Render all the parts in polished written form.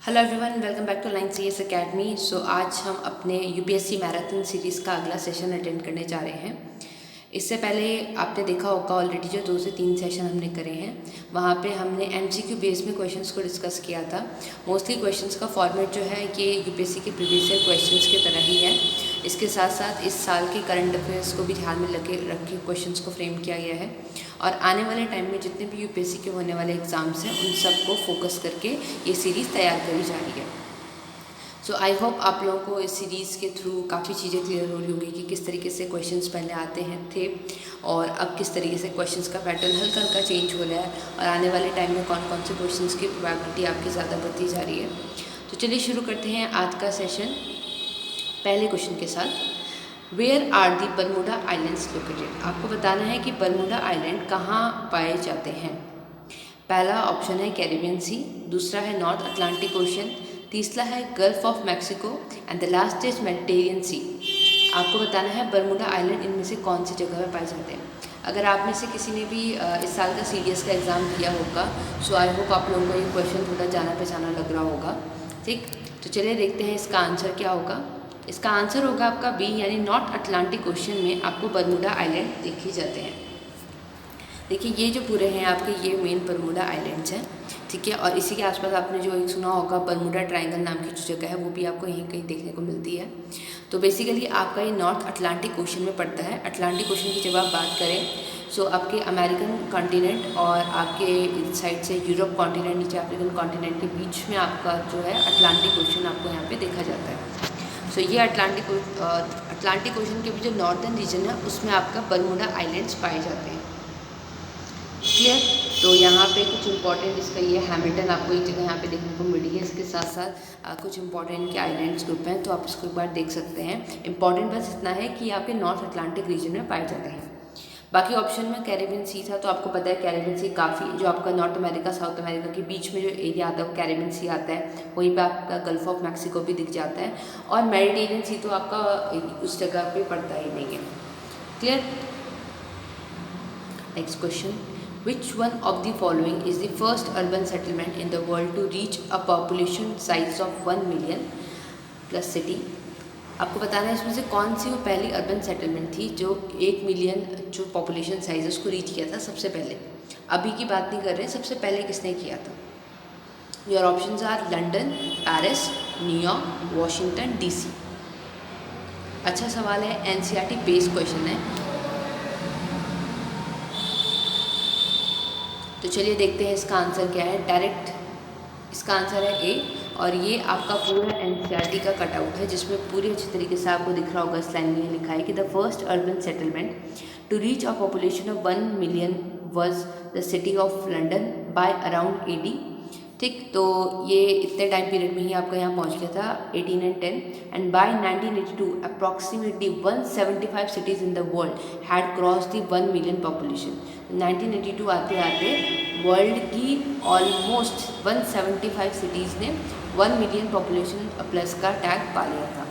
Hello everyone, welcome back to Line CS Academy. आज हम अपने यूपीएससी मैराथन सीरीज़ का अगला सेशन अटेंड करने जा रहे हैं। इससे पहले आपने देखा होगा ऑलरेडी जो 2 से 3 सेशन हमने करे हैं, वहाँ पे हमने एमसीक्यू बेस में क्वेश्चंस को डिस्कस किया था। मोस्टली क्वेश्चंस का फॉर्मेट जो है ये यूपीएससी के प्रीवियस ईयर क्वेश्चंस की तरह ही है। इसके साथ साथ इस साल के करंट अफेयर्स को भी ध्यान में रख के क्वेश्चंस को फ्रेम किया गया है और आने वाले टाइम में जितने भी यूपीएससी के होने वाले एग्ज़ाम्स हैं उन सब को फोकस करके ये सीरीज़ तैयार करी जा रही है। आई होप आप लोगों को इस सीरीज़ के थ्रू काफ़ी चीज़ें क्लियर हो रही होंगी कि किस तरीके से क्वेश्चंस पहले आते हैं थे और अब किस तरीके से क्वेश्चंस का पैटर्न हल्का हल्का चेंज हो रहा है और आने वाले टाइम में कौन कौन से क्वेश्चंस की प्रोबेबिलिटी आपकी ज़्यादा बढ़ती जा रही है। तो चलिए शुरू करते हैं आज का सेशन पहले क्वेश्चन के साथ। Where are the Bermuda Islands located? आपको बताना है कि बरमूडा आइलैंड कहाँ पाए जाते हैं। पहला ऑप्शन है कैरिबियन सी, दूसरा है नॉर्थ अटलांटिक ओशन, तीसरा है gulf of Mexico and the last is Mediterranean sea. आपको बताना है बरमूडा आइलैंड इनमें से कौन सी जगह पर पाए जाते हैं। अगर आप में से किसी ने भी इस साल का सीडीएस का एग्ज़ाम दिया होगा आई होप आप लोगों को ये क्वेश्चन थोड़ा जाना पहचाना लग रहा होगा। ठीक, तो चलिए देखते हैं इसका आंसर क्या होगा। इसका आंसर होगा आपका बी, यानी नॉर्थ अटलांटिक ओशन में आपको बरमूडा आइलैंड देखे जाते हैं। देखिए ये जो पूरे हैं आपके ये मेन बरमूडा आइलैंड्स हैं, ठीक है। और इसी के आसपास आपने जो एक सुना होगा बरमूडा ट्रायंगल नाम की जो जगह है वो भी आपको यहीं कहीं देखने को मिलती है। तो बेसिकली आपका ये नॉर्थ अटलांटिक ओशन में पड़ता है। अटलांटिक ओशन की जब आप बात करें आपके अमेरिकन कॉन्टिनेंट और आपके इस साइड से यूरोप कॉन्टिनेंट, नीचे अफ्रीकन कॉन्टिनेंट के बीच में आपका जो है अटलांटिक ओशन आपको यहाँ पर देखा जाता है। ये अटलांटिक ओशन के भी जो नॉर्दर्न रीजन है उसमें आपका बरमूडा आइलैंड्स पाए जाते हैं। क्लियर? तो यहाँ पे कुछ इंपॉर्टेंट इसका ये हैमिल्टन आपको एक जगह यहाँ पे देखने को मिली है। इसके साथ साथ कुछ इंपॉर्टेंट के आइलैंड्स ग्रुप हैं, तो आप इसको एक बार देख सकते हैं। इंपॉर्टेंट बस इतना है कि आपके नॉर्थ अटलांटिक रीजन में पाए जाते हैं। बाकी ऑप्शन में कैरिबियन सी था, तो आपको पता है कैरिबियन सी काफ़ी जो आपका नॉर्थ अमेरिका साउथ अमेरिका के बीच में जो एरिया आता है वो कैरिबियन सी आता है। वहीं पे आपका गल्फ ऑफ मैक्सिको भी दिख जाता है और मेडिटेरियन सी तो आपका उस जगह पे पड़ता ही नहीं है। Clear? Next question, Which one of the following is the first urban settlement in the world to reach a population size of 1 million plus city? आपको बताना है इसमें से कौन सी वो पहली अर्बन सेटलमेंट थी जो 1 मिलियन जो पॉपुलेशन साइज उसको रीच किया था सबसे पहले। अभी की बात नहीं कर रहे, सबसे पहले किसने किया था। Your options are London, Paris, New York, Washington DC. अच्छा सवाल है, एनसीईआरटी बेस्ड क्वेश्चन है। तो चलिए देखते हैं इसका आंसर क्या है। डायरेक्ट इसका आंसर है ए, और ये आपका पूरा एनसीईआरटी का कटआउट है जिसमें पूरी अच्छी तरीके से आपको दिख रहा होगा। इस लाइन में लिखा है कि the first urban settlement to reach a population of 1 million was the city of London by around AD. ठीक, तो ये इतने टाइम पीरियड में ही आपका यहाँ पहुँच गया था 1810 and by 1982 approximately 175 cities in the world had cross the 1 million population. 1982 आते आते वर्ल्ड की ऑलमोस्ट 175 सिटीज़ ने 1 मिलियन पॉपुलेशन प्लस का टैग पा लिया था।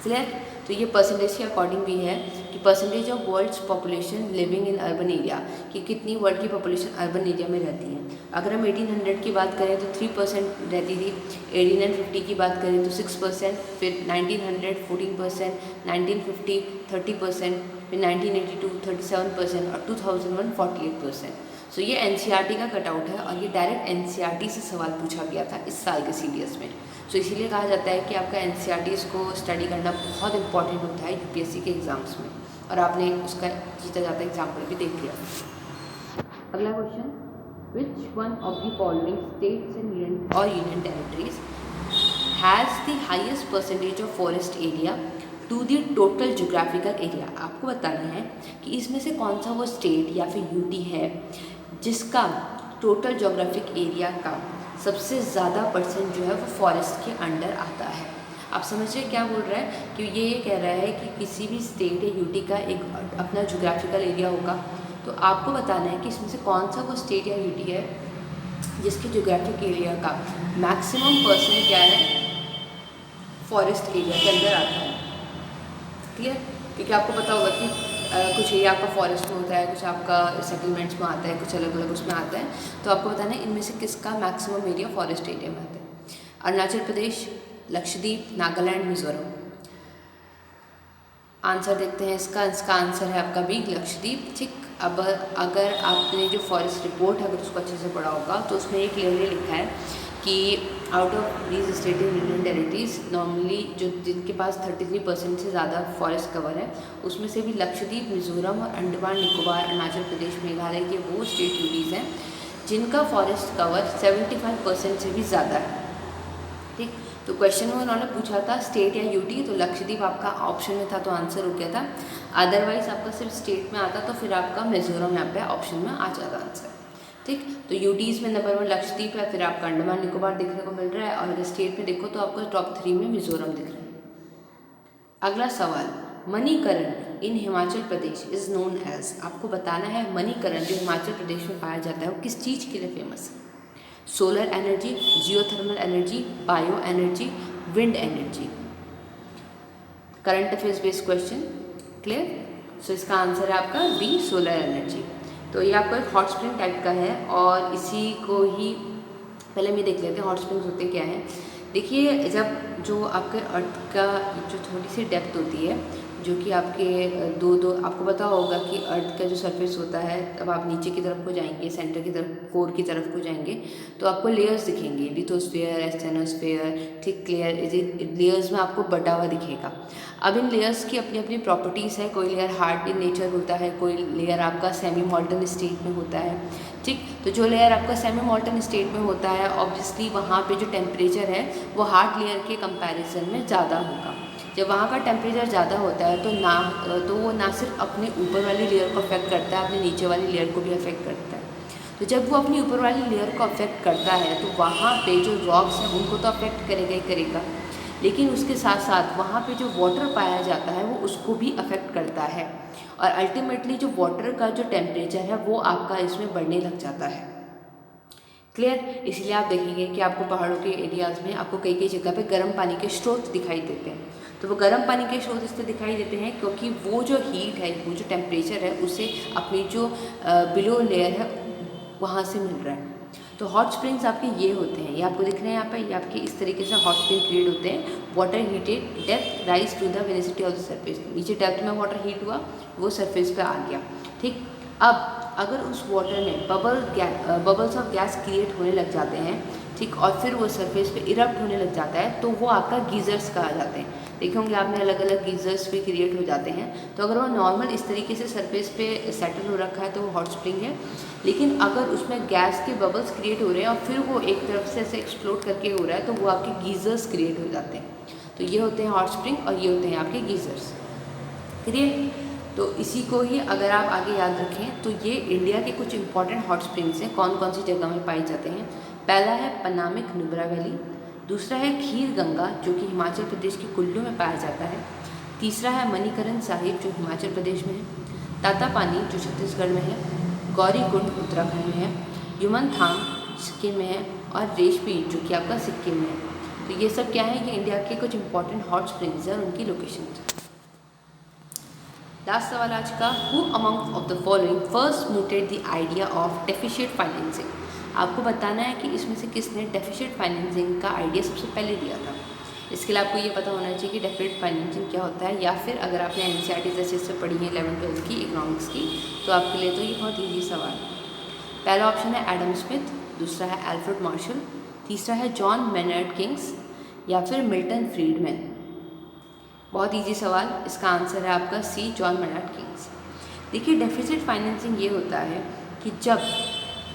क्लियर? तो ये परसेंटेज के अकॉर्डिंग भी है कि percentage of world's population living in urban area, कि कितनी वर्ल्ड की पॉपुलेशन अर्बन एरिया में रहती है। अगर हम 1800 की बात करें तो 3% रहती थी, 1850 की बात करें तो 6%, फिर 1900 14%, 1950 30%, फिर 1982 37% और 2001 48%। ये एनसीईआरटी का कटआउट है और ये डायरेक्ट एनसीईआरटी से सवाल पूछा गया था इस साल के सीडीएस में। इसीलिए कहा जाता है कि आपका एनसीईआरटी को स्टडी करना बहुत इंपॉर्टेंट होता है यूपीएससी के एग्ज़ाम्स में, और आपने उसका जीता जाता एग्जाम्पल भी देख लिया। अगला question, which one of the following states और union territories has the highest percentage of forest area to the total geographical area? आपको बताना है कि इसमें से कौन सा वो स्टेट या फिर यूटी है जिसका टोटल जोग्राफिक एरिया का सबसे ज़्यादा परसेंट जो है वो फॉरेस्ट के अंडर आता है। आप समझिए क्या बोल रहा है कि ये कह रहा है कि किसी भी स्टेट या यूटी का एक अपना जोग्राफिकल एरिया होगा, तो आपको बताना है कि इसमें से कौन सा वो स्टेट या यूटी है जिसके जोग्राफिक एरिया का मैक्सिमम परसेंट क्या है फॉरेस्ट एरिया के अंदर आता है। क्लियर? क्योंकि आपको पता होगा कि कुछ एरिया आपका फॉरेस्ट में होता है, कुछ आपका सेटलमेंट्स में आता है, कुछ अलग अलग उसमें आता है। तो आपको बताना है इनमें से किसका मैक्सिमम एरिया फॉरेस्ट एरिया में आता है। अरुणाचल प्रदेश, लक्षद्वीप, नागालैंड, मिजोरम। आंसर देखते हैं इसका आंसर है आपका बी, लक्षद्वीप। ठीक, अब अगर आपने जो फॉरेस्ट रिपोर्ट है अगर उसको अच्छे से पढ़ा होगा तो उसमें एक क्लियरली लिखा है कि out of these state and union territories normally जो जिनके पास 33% से ज़्यादा फॉरेस्ट कवर है उसमें से भी लक्षद्वीप, मिजोरम और अंडमान निकोबार, अरुणाचल प्रदेश, मेघालय के वो स्टेट यूटीज़ हैं जिनका फॉरेस्ट कवर 75% से भी ज़्यादा है। ठीक, तो क्वेश्चन में उन्होंने पूछा था स्टेट या यूटी, तो लक्षद्वीप आपका ऑप्शन में था तो आंसर हो गया था। अदरवाइज आपका सिर्फ स्टेट में आता तो फिर आपका मिजोरम यहाँ पे ऑप्शन में आ जाता आंसर। ठीक, तो यूटीज़ में नंबर 1 लक्षद्वीप है, फिर आपका अंडमान निकोबार देखने को मिल रहा है, और अगर स्टेट में देखो तो आपको टॉप 3 में मिजोरम दिख रहा है। अगला सवाल, मणिकरण इन Himachal Pradesh is known as. आपको बताना है मणिकरण जो हिमाचल प्रदेश में पाया जाता है वो किस चीज़ के लिए फेमस है। Solar energy, geothermal energy, bio energy, wind energy. Current affairs based question, clear. So इसका आंसर है आपका बी, सोलर एनर्जी। तो ये आपका एक हॉट स्प्रिंग टाइप का है, और इसी को ही पहले हम ये देख लेते हैं हॉट स्प्रिंग्स होते क्या हैं। देखिए, जब जो आपके अर्थ का जो थोड़ी सी डेप्थ होती है, जो कि आपके दो आपको पता होगा कि अर्थ का जो सरफेस होता है, तब आप नीचे की तरफ को जाएंगे, सेंटर की तरफ, कोर की तरफ को जाएंगे तो आपको लेयर्स दिखेंगे, लिथोस्फीयर, एस्टेनोस्फीयर। ठीक, क्लियर, लेयर्स में आपको बटा हुआ दिखेगा। अब इन लेयर्स की अपनी अपनी प्रॉपर्टीज़ है। कोई लेयर हार्ड इन नेचर होता है, कोई लेयर आपका सेमी मॉल्टन स्टेट में होता है। ठीक, तो जो लेयर आपका सेमी मॉल्टन स्टेट में होता है ऑब्वियसली वहाँ पे जो टेम्परेचर है वो हार्ड लेयर के कंपैरिजन में ज़्यादा होगा। जब वहाँ का टेम्परेचर ज़्यादा होता है तो वो ना सिर्फ अपने ऊपर वाली लेयर को अफेक्ट करता है, अपने नीचे वाली लेयर को भी अफेक्ट करता है। तो जब वो अपनी ऊपर वाली लेयर को अफेक्ट करता है तो वहाँ पे जो रॉक्स हैं उनको तो अफेक्ट करेगा ही करेगा, लेकिन उसके साथ साथ वहाँ पे जो वाटर पाया जाता है वो उसको भी अफेक्ट करता है, और अल्टीमेटली जो वाटर का जो टेम्परेचर है वो आपका इसमें बढ़ने लग जाता है। क्लियर, इसलिए आप देखेंगे कि आपको पहाड़ों के एरियाज़ में आपको कई कई जगह पे गर्म पानी के स्रोत दिखाई देते हैं। तो वो गर्म पानी के स्रोत इसलिए दिखाई देते हैं क्योंकि वो जो हीट है, वो जो टेम्परेचर है उसे अपनी जो बिलो लेयर है वहाँ से मिल रहा है। तो हॉट स्प्रिंग्स आपके ये होते हैं, ये आपको दिख रहे हैं यहाँ पे, ये आपके इस तरीके से हॉट स्प्रिंग क्रिएट होते हैं। Water heated depth rise to the velocity of the surface. नीचे डेप्थ में वाटर हीट हुआ, वो सरफेस पे आ गया। ठीक, अब अगर उस वाटर में बबल्स ऑफ गैस क्रिएट होने लग जाते हैं, ठीक, और फिर वो सरफेस पे इरप्ट होने लग जाता है तो वो आपका गीजर्स कहा जाते हैं। देखे होंगे आपने अलग अलग गीजर्स भी क्रिएट हो जाते हैं। तो अगर वो नॉर्मल इस तरीके से सरफेस पे सेटल हो रखा है तो वो हॉट स्प्रिंग है, लेकिन अगर उसमें गैस के बबल्स क्रिएट हो रहे हैं और फिर वो एक तरफ से ऐसे एक्सप्लोड करके हो रहा है तो वो आपके गीजर्स क्रिएट हो जाते हैं। तो ये होते हैं हॉट स्प्रिंग और ये होते हैं आपके गीजर्स। क्लियर, तो इसी को ही अगर आप आगे याद रखें तो ये इंडिया के कुछ इंपॉर्टेंट हॉट स्प्रिंग्स हैं, कौन कौन सी जगह में पाए जाते हैं। पहला है पनामिक नुब्रा वैली, दूसरा है खीर गंगा जो कि हिमाचल प्रदेश के कुल्लू में पाया जाता है, तीसरा है मणिकरण साहिब जो हिमाचल प्रदेश में है, तातापानी जो छत्तीसगढ़ में है, गौरीकुंड उत्तराखंड में है, युमनथांग सिक्किम में है, और रेशमी जो कि आपका सिक्किम में है। तो ये सब क्या है, ये इंडिया के कुछ इंपॉर्टेंट हॉट स्प्रिंग्स हैं और उनकी लोकेशन। लास्ट सवाल आज का, who among of the following first mooted the idea of deficient financing. आपको बताना है कि इसमें से किसने डेफिशिएंट फाइनेंसिंग का आइडिया सबसे पहले दिया था। इसके लिए आपको ये पता होना चाहिए कि डेफिशिएंट फाइनेंसिंग क्या होता है, या फिर अगर आपने एनसीईआरटी जैसे इससे पढ़ी है 11th-12th की इकोनॉमिक्स की तो आपके लिए तो ये बहुत ईजी सवाल है। पहला ऑप्शन है एडम स्मिथ, दूसरा है एल्फ्रेड मार्शल, तीसरा है जॉन मेनर्ड किंग्स, या फिर मिल्टन फ्रीडमैन। बहुत इजी सवाल, इसका आंसर है आपका सी, जॉन मेनर्ड किंग्स। देखिए, डेफिसिट फाइनेंसिंग ये होता है कि जब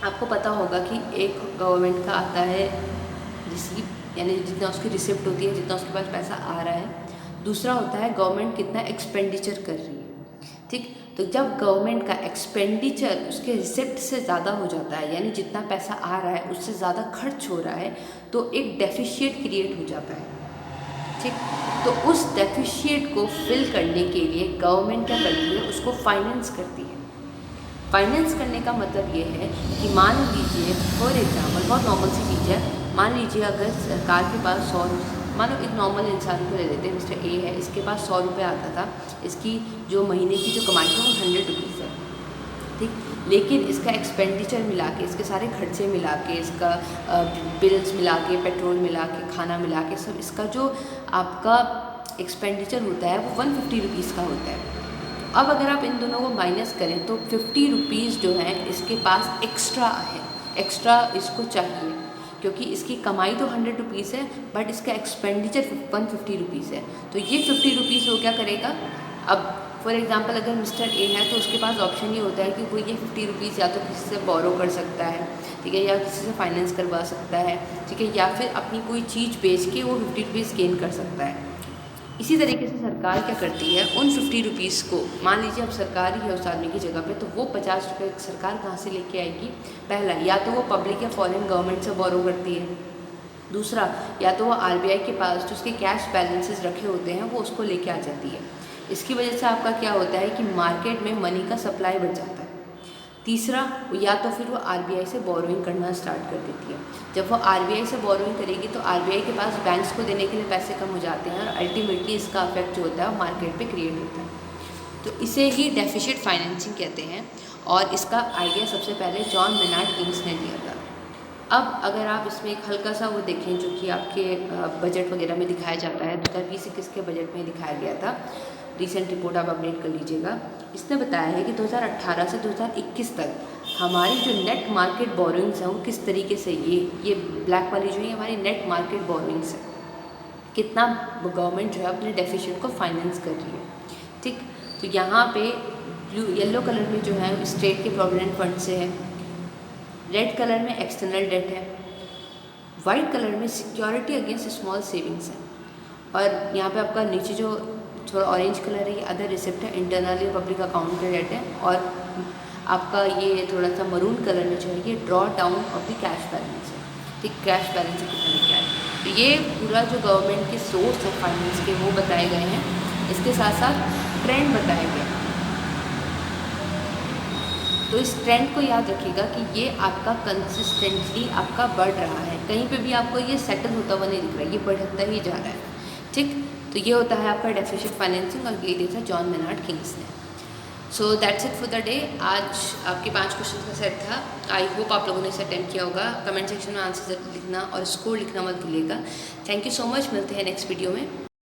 आपको पता होगा कि एक गवर्नमेंट का आता है रिसीप, यानी जितना उसकी रिसिप्ट होती है, जितना उसके पास पैसा आ रहा है, दूसरा होता है गवर्नमेंट कितना एक्सपेंडिचर कर रही है। ठीक, तो जब गवर्नमेंट का एक्सपेंडिचर उसके रिसिप्ट से ज़्यादा हो जाता है, यानी जितना पैसा आ रहा है उससे ज़्यादा खर्च हो रहा है, तो एक डेफिशिएट क्रिएट हो जाता है। ठीक, तो उस डेफिशिएट को फिल करने के लिए गवर्नमेंट क्या करती है, उसको फाइनेंस करती है। फाइनेंस करने का मतलब ये है कि मान लीजिए फॉर एग्जाम्पल, बहुत नॉर्मल सी चीज़ है, मान लीजिए अगर सरकार के पास 100, मानो एक नॉर्मल इंसान को ले लेते हैं, मिस्टर ए है, इसके पास 100 रुपये आता था, इसकी जो महीने की जो कमाई है वो 100 रुपीज़ है। ठीक, लेकिन इसका एक्सपेंडिचर मिला के, इसके सारे खर्चे मिला के, इसका बिल्स मिला के, पेट्रोल मिला के, खाना मिला के, सब इसका जो आपका एक्सपेंडिचर होता है वो 150 रुपीज़ का होता है। अब अगर आप इन दोनों को माइनस करें तो 50 रुपीज़ जो है इसके पास एक्स्ट्रा है, एक्स्ट्रा इसको चाहिए, क्योंकि इसकी कमाई तो 100 रुपीज़ है बट इसका एक्सपेंडिचर 150 रुपीज़ है। तो ये 50 रुपीज़ वो क्या करेगा, अब फॉर एग्जांपल अगर मिस्टर ए है तो उसके पास ऑप्शन ये होता है कि वो ये 50 रुपीज़ या तो किसी से बोरो कर सकता है, ठीक है, या किसी से फाइनेंस करवा सकता है, ठीक है, या फिर अपनी कोई चीज़ बेच के वो 50 रुपीज़ गेन कर सकता है। इसी तरीके से सरकार क्या करती है, उन 50 रुपीज़ को, मान लीजिए अब सरकार ही है उस आदमी की जगह पे, तो वो 50 रुपये सरकार कहाँ से लेके आएगी? पहला, या तो वो पब्लिक या फॉरेन गवर्नमेंट से बोरो करती है। दूसरा, या तो वो आरबीआई के पास जो उसके कैश बैलेंसेस रखे होते हैं वो उसको लेके आ जाती है। इसकी वजह से आपका क्या होता है कि मार्केट में मनी का सप्लाई बढ़ जाता है। तीसरा, या तो फिर वो आरबीआई से बोरोइंग करना स्टार्ट कर देती है। जब वो आरबीआई से बोरोइंग करेगी तो आरबीआई के पास बैंक्स को देने के लिए पैसे कम हो जाते हैं और अल्टीमेटली इसका इफेक्ट जो होता है मार्केट पे क्रिएट होता है। तो इसे ही डेफिसिट फाइनेंसिंग कहते हैं और इसका आइडिया सबसे पहले जॉन मेनार्ड किंग्स ने दिया था। अब अगर आप इसमें एक हल्का सा वो देखें जो कि आपके बजट वगैरह में दिखाया जाता है, 2020-21 के बजट में दिखाया गया था, रिसेंट रिपोर्ट आप अपडेट कर लीजिएगा। इसने बताया है कि 2018 से 2021 तक हमारी जो नेट मार्केट बोरोइंग्स हैं वो किस तरीके से, ये ब्लैक वाली जो है हमारी नेट मार्केट बोरोइंग्स है, कितना गवर्नमेंट जो है अपने डेफिसिट को फाइनेंस कर रही है, ठीक। तो यहाँ पे येलो कलर में जो है स्टेट के प्रोविडेंट फंड से है, रेड कलर में एक्सटर्नल डेट है, वाइट कलर में सिक्योरिटी अगेंस्ट स्मॉल सेविंग्स है, और यहाँ पे आपका नीचे जो थोड़ा ऑरेंज कलर है ये अदर रिसिप्ट है, इंटरनल या पब्लिक अकाउंट का डेट है, और आपका ये थोड़ा सा मरून कलर में जो है ये draw down of the cash balance है, ठीक, कैश बैलेंस कितना लेके आए। तो ये पूरा जो गवर्नमेंट के सोर्स है फाइनेंस के वो बताए गए हैं, इसके साथ साथ ट्रेंड बताया गया। तो इस ट्रेंड को याद रखिएगा कि ये आपका कंसिस्टेंटली आपका बढ़ रहा है, कहीं पे भी आपको ये सेटल होता हुआ नहीं दिख रहा है, ये बढ़ता ही जा रहा है, ठीक। तो ये होता है आपका डेफिसिट फाइनेंसिंग और ये दिया था जॉन मेनार्ड किंग्स ने। So that's it for the day. आज आपके 5 क्वेश्चन का सेट था। आई होप आप लोगों ने इसे अटेम्प्ट किया होगा। कमेंट सेक्शन में आंसर लिखना और स्कोर लिखना मत भूलिएगा। थैंक यू सो मच, मिलते हैं नेक्स्ट वीडियो में।